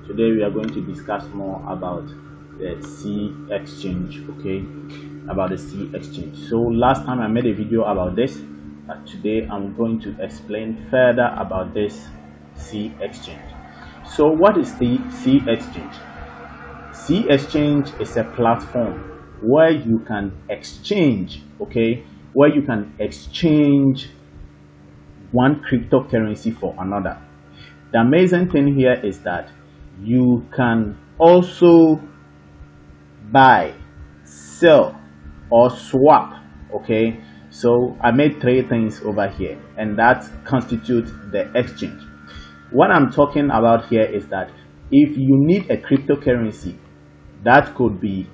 Today we are going to discuss more about the C exchange. Okay, about the C exchange. So last time I made a video about this, but today I'm going to explain further about this C exchange. So what is the C exchange? C exchange is a platform where you can exchange, okay, where you can exchange one cryptocurrency for another. The amazing thing here is that you can also buy, sell, or swap. Okay, so I made three things over here, and that constitutes the exchange. What I'm talking about here is that if you need a cryptocurrency, that could be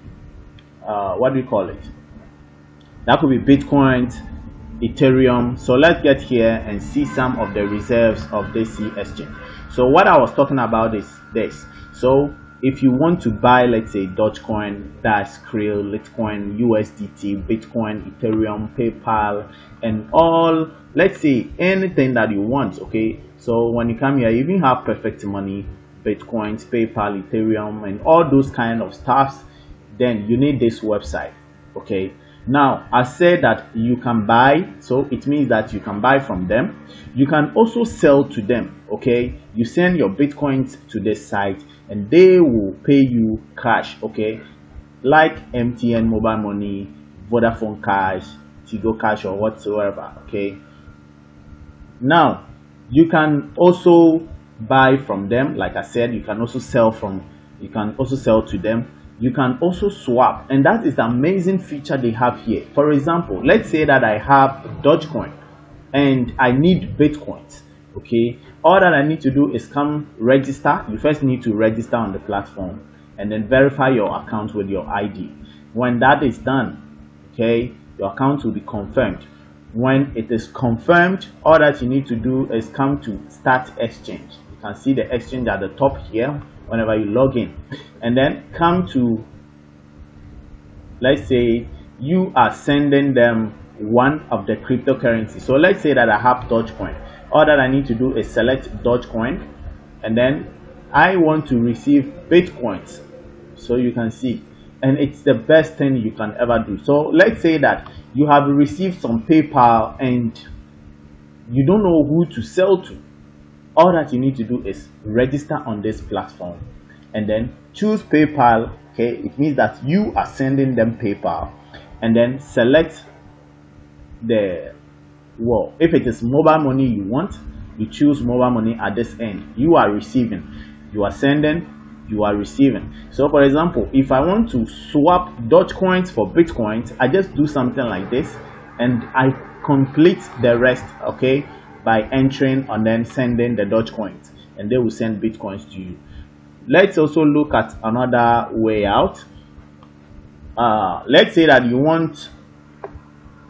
what do we call it? That could be Bitcoin, Ethereum. So let's get here and see some of the reserves of this C exchange. So what I was talking about is this. So if you want to buy, let's say, Dogecoin, Dash, Krill, Litecoin, USDT, Bitcoin, Ethereum, PayPal, and all, let's say, anything that you want, okay? So when you come here, you even have Perfect Money, Bitcoins, PayPal, Ethereum, and all those kind of stuffs, then you need this website, okay? Now I said that you can buy, so it means that you can buy from them. You can also sell to them, okay? You send your Bitcoins to this site and they will pay you cash, okay? Like MTN mobile money, Vodafone cash, Tigo cash, or whatsoever, okay? Now you can also buy from them. Like I said, you can also sell to them. You can also swap, and that is the amazing feature they have here. For example, let's say that I have Dogecoin and I need Bitcoins, okay? All that I need to do is come register. You first need to register on the platform and then verify your account with your ID. When that is done, okay, your account will be confirmed. When it is confirmed, all that you need to do is come to start exchange. You can see the exchange at the top here whenever you log in, and then come to, let's say you are sending them one of the cryptocurrency. So let's say that I have Dogecoin. All that I need to do is select Dogecoin, and then I want to receive Bitcoins. So you can see, and it's the best thing you can ever do. So let's say that you have received some PayPal and you don't know who to sell to. All that you need to do is register on this platform and then choose PayPal. Okay, it means that you are sending them PayPal, and then select the, well, if it is mobile money you want, you choose mobile money. At this end, you are receiving, you are sending, you are receiving. So for example, if I want to swap Dogecoins for Bitcoins, I just do something like this and I complete the rest, okay, by entering and then sending the Dogecoins, and they will send Bitcoins to you. Let's also look at another way out. Let's say that you want,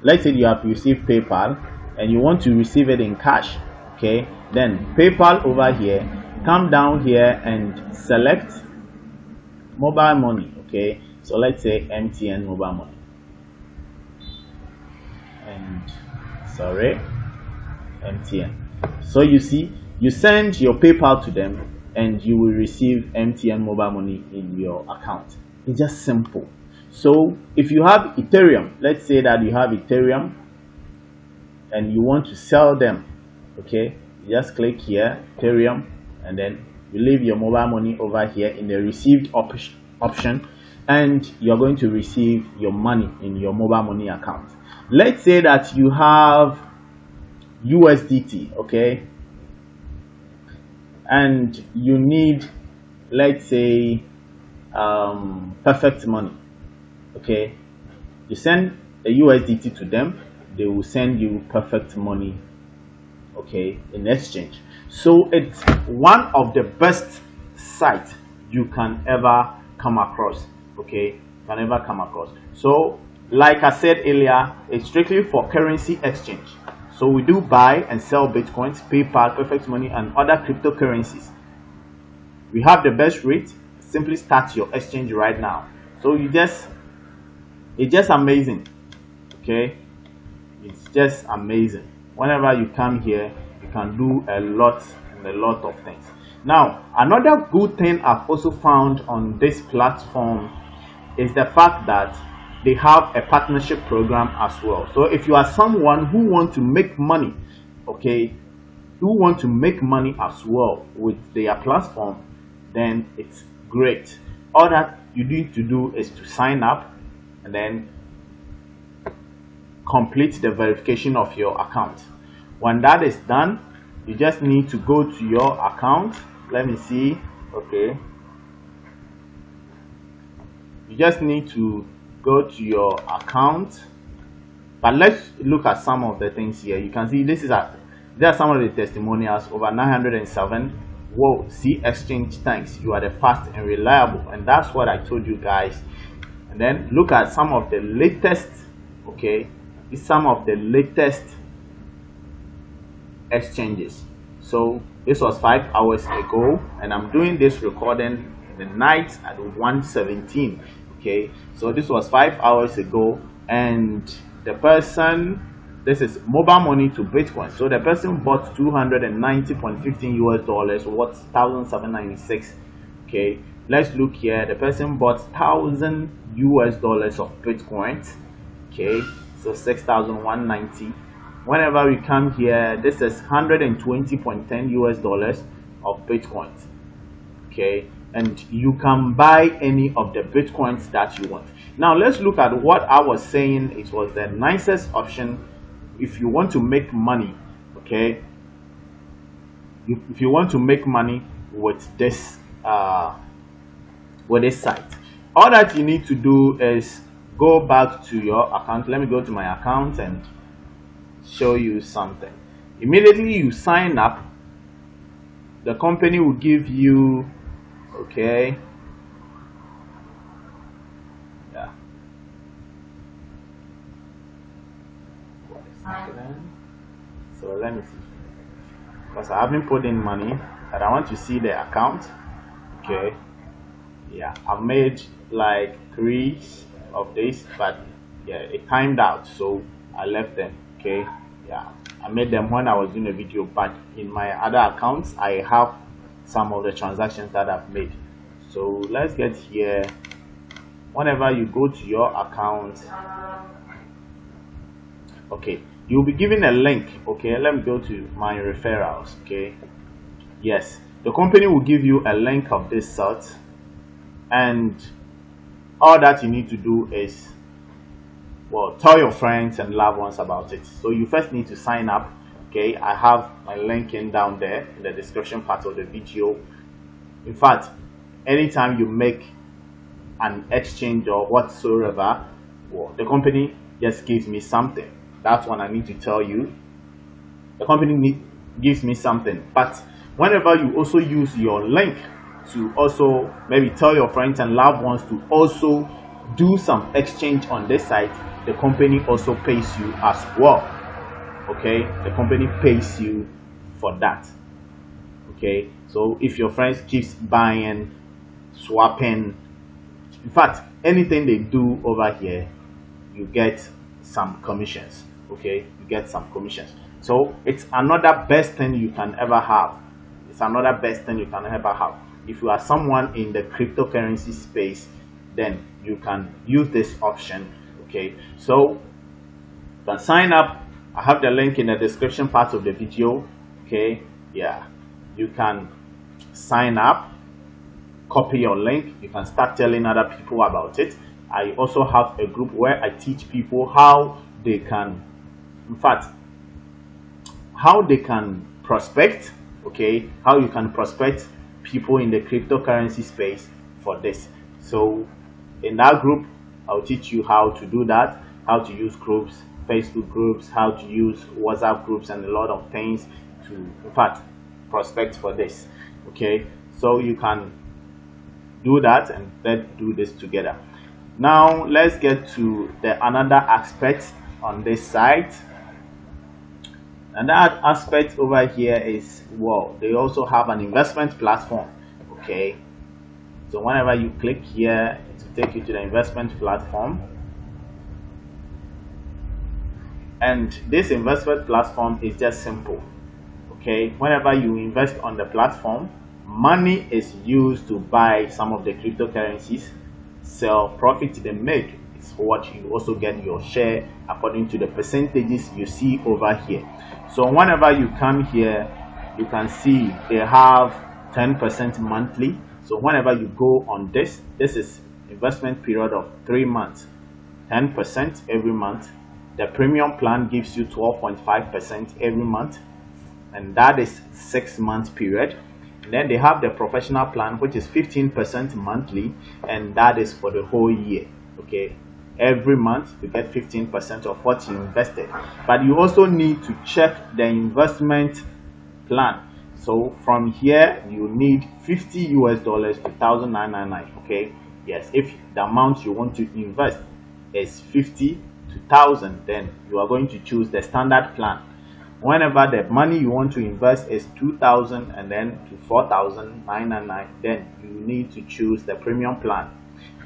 let's say you have received PayPal and you want to receive it in cash, okay? Then PayPal over here, come down here and select mobile money, okay? So let's say MTN mobile money, and sorry, MTN. So you see, you send your PayPal to them and you will receive MTN mobile money in your account. It's just simple. So if you have Ethereum, let's say that you have Ethereum and you want to sell them, okay, you just click here, Ethereum, and then you leave your mobile money over here in the received option, and you're going to receive your money in your mobile money account. Let's say that you have USDT, okay, and you need, let's say, Perfect Money, okay, you send a USDT to them, they will send you Perfect Money, okay, in exchange. So it's one of the best sites you can ever come across, okay, So like I said earlier, it's strictly for currency exchange. So we do buy and sell Bitcoins, PayPal, Perfect Money, and other cryptocurrencies. We have the best rate. Simply start your exchange right now. So it's just amazing, okay? It's just amazing. Whenever you come here, you can do a lot of things. Now, another good thing I've also found on this platform is the fact that they have a partnership program as well. So if you are someone who want to make money, okay, who want to make money as well with their platform, then it's great. All that you need to do is to sign up and then complete the verification of your account. When that is done, you just need to go to your account. Let me see. Okay, you just need to go to your account. But let's look at some of the things here. You can see there are some of the testimonials. Over 907. Whoa, C Exchange, thanks, you are the fast and reliable. And that's what I told you guys. And then look at some of the latest, okay, some of the latest exchanges. So this was 5 hours ago, and I'm doing this recording in the night at 1:17. Okay, so this was 5 hours ago, and the person, this is mobile money to Bitcoin. So the person bought $290.15 US, worth 1,796. Okay, let's look here. The person bought $1,000 US of Bitcoin. Okay, so 6,190. Whenever we come here, this is $120.10 US of Bitcoins. Okay, and you can buy any of the Bitcoins that you want. Now let's look at what I was saying. It was the nicest option if you want to make money. Okay, if you want to make money with this site, all that you need to do is go back to your account. Let me go to my account and show you something. Immediately you sign up, the company will give you, okay, yeah, so let me see, because I haven't put in money, but I want to see the account. Okay, yeah, I've made like 3 of this, but yeah, it timed out, so I left them. Okay, yeah, I made them when I was doing a video, but in my other accounts I have some of the transactions that I've made. So let's get here. Whenever you go to your account, okay, you'll be given a link. Okay, let me go to my referrals. Okay, yes, the company will give you a link of this sort, and all that you need to do is, well, tell your friends and loved ones about it. So you first need to sign up. Okay, I have my link in down there in the description part of the video. In fact, anytime you make an exchange or whatsoever, well, the company just gives me something. That's what I need to tell you. The company gives me something. But whenever you also use your link to also maybe tell your friends and loved ones to also do some exchange on this site, the company also pays you as well. Okay, the company pays you for that. Okay, so if your friends keeps buying, swapping, in fact anything they do over here, you get some commissions. Okay, you get some commissions. So it's another best thing you can ever have. It's another best thing you can ever have. If you are someone in the cryptocurrency space, then you can use this option. Okay, so you can sign up. I have the link in the description part of the video. Okay, yeah, you can sign up, copy your link, you can start telling other people about it. I also have a group where I teach people how they can, in fact, how they can prospect. Okay, how you can prospect people in the cryptocurrency space for this. So in that group, I'll teach you how to do that, how to use groups, Facebook groups, how to use WhatsApp groups, and a lot of things to, in fact, prospect for this. Okay, so you can do that, and let's do this together. Now let's get to the another aspect on this site. And that aspect over here is, well, they also have an investment platform. Okay, so whenever you click here, it will take you to the investment platform. And this investment platform is just simple. Okay, whenever you invest on the platform, money is used to buy some of the cryptocurrencies, sell, profit they make is what you also get your share according to the percentages you see over here. So whenever you come here, you can see they have 10% monthly. So whenever you go on this is investment period of 3 months, 10% every month. The premium plan gives you 12.5% every month, and that is 6 month period. And then they have the professional plan, which is 15% monthly, and that is for the whole year. Okay, every month you get 15% of what you invested. But you also need to check the investment plan. So from here you need $50 to 1,999. Okay, yes, if the amount you want to invest is 50 to 1,000, then you are going to choose the standard plan. Whenever the money you want to invest is 2,000 and then to 4,999, then you need to choose the premium plan.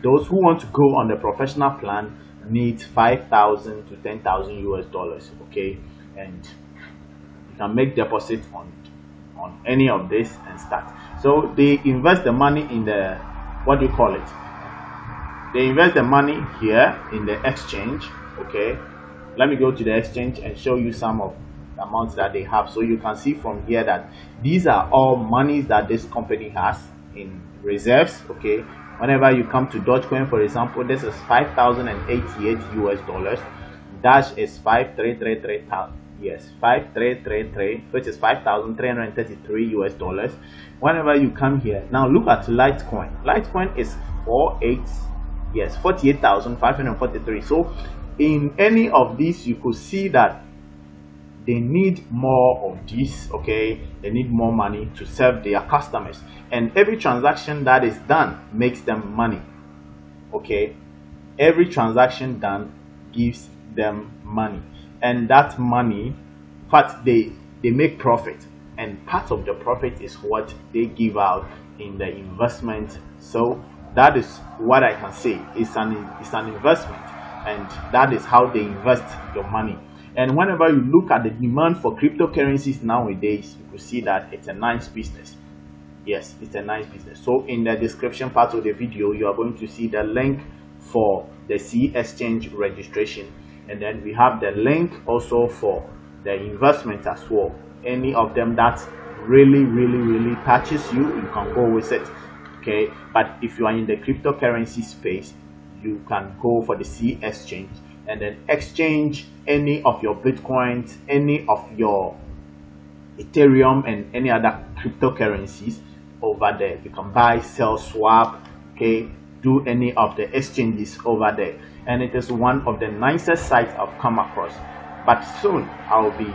Those who want to go on the professional plan need 5,000 to 10,000 US dollars. Okay, and you can make deposit on any of this and start. So they invest the money in the, what do you call it, they invest the money here in the exchange. Okay, let me go to the exchange and show you some of the amounts that they have. So you can see from here that these are all monies that this company has in reserves. Okay, whenever you come to Dogecoin, for example, this is 5,088 US dollars. Dash is 5,333, yes, 5,333, which is 5,333 US dollars. Whenever you come here, now look at Litecoin. Litecoin is 48,543. So in any of these, you could see that they need more of this. Okay, they need more money to serve their customers, and every transaction that is done makes them money. Okay, every transaction done gives them money, and that money, part they make profit, and part of the profit is what they give out in the investment. So that is what I can say. It's an investment, and that is how they invest your money. And whenever you look at the demand for cryptocurrencies nowadays, you will see that it's a nice business. Yes, it's a nice business. So in the description part of the video, you are going to see the link for the C Exchange registration, and then we have the link also for the investment as well. Any of them that really touches you, you can go with it. Okay, but if you are in the cryptocurrency space, you can go for the C Exchange and then exchange any of your Bitcoins, any of your Ethereum, and any other cryptocurrencies over there. You can buy, sell, swap, okay, do any of the exchanges over there, and it is one of the nicest sites I've come across. But soon I'll be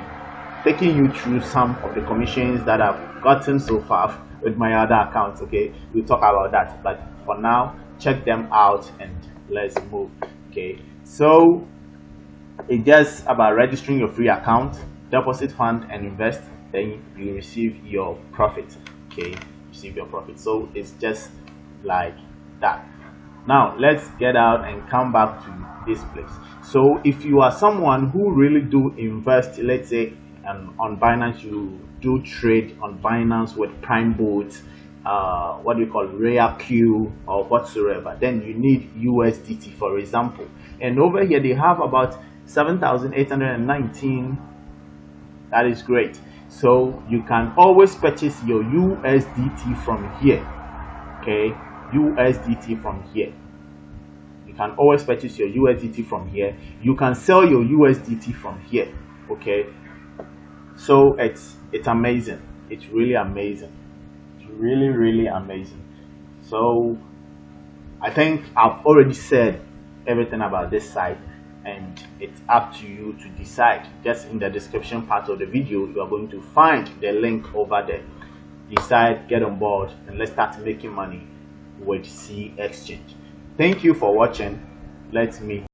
taking you through some of the commissions that I've gotten so far with my other accounts. Okay, we'll talk about that, but for now, check them out and let's move. Okay, so it's just about registering your free account, deposit fund, and invest. Then you receive your profit. Okay, receive your profit. So it's just like that. Now let's get out and come back to this place. So if you are someone who really do invest, let's say on Binance, you do trade on Binance with PrimeBots, what do you call RareQ or whatsoever, then you need USDT, for example. And over here they have about 7,819. That is great. So you can always purchase your USDT from here. Okay, USDT from here. You can always purchase your USDT from here. You can sell your USDT from here. Okay, so it's amazing. It's really amazing. It's really amazing. So I think I've already said everything about this site, and it's up to you to decide. Just in the description part of the video, you are going to find the link over there. Decide, get on board, and let's start making money with C Exchange. Thank you for watching. Let me